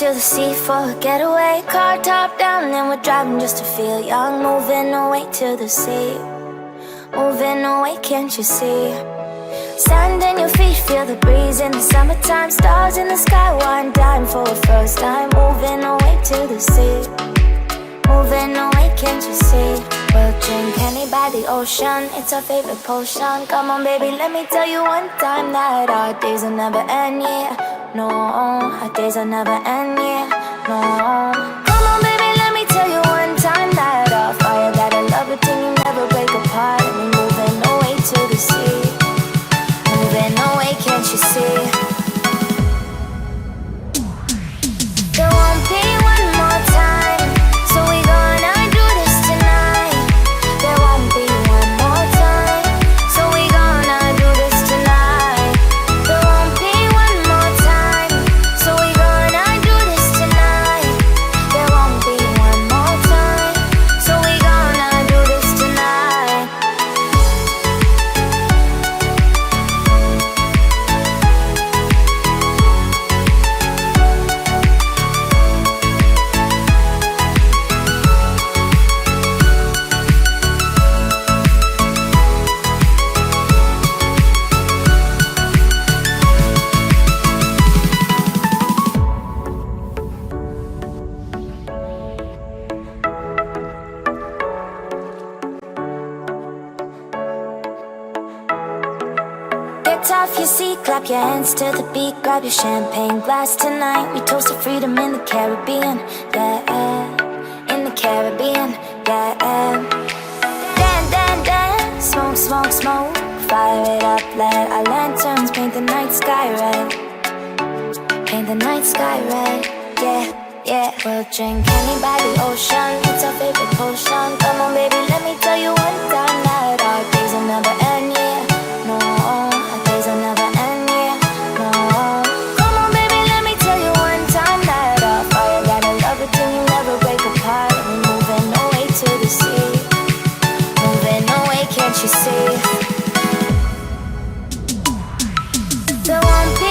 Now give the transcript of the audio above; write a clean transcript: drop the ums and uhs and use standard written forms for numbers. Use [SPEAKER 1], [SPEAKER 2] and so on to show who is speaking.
[SPEAKER 1] to the sea for a getaway. Car top down and we're driving just to feel young. Moving away to the sea, moving away, can't you see? Sand in your feet, feel the breeze in the summertime. Stars in the sky, one dime for a first time. Moving away to the sea, moving away, can't you see? We'll drink honey by the ocean, it's our favorite potion. Come on baby, let me tell you one time that our days will never end, yeah. No, our days will never end, yeah. No. Come on baby, let me tell you one time that our fire, that I love it till you never break apart. And we're moving away to the sea, moving away, can't you see? There won't be one more time, so we gonna do this tonight. There won't be one more time, so we gonna do this tonight. There won't be one more time, so we gonna do this tonight. There won't be one more time, so we gonna do this tonight. Get off your seat, clap your hands to the beat. Grab your champagne glass tonight. We toast to freedom in the Caribbean, yeah. In the Caribbean, yeah. Dance, dance, dance, smoke, smoke, smoke. fire it up, let our lanterns paint the night sky red. Paint the night sky red, yeah, yeah. We'll drink honey by the ocean, it's our favorite potion. Come on baby, let me tell you one time that our days will never end, yeah. No, our days will never end, yeah. No. Come on baby, let me tell you one time that our fire got a love it till you never break apart. We're moving away to the sea, moving away, can't you see? There won't be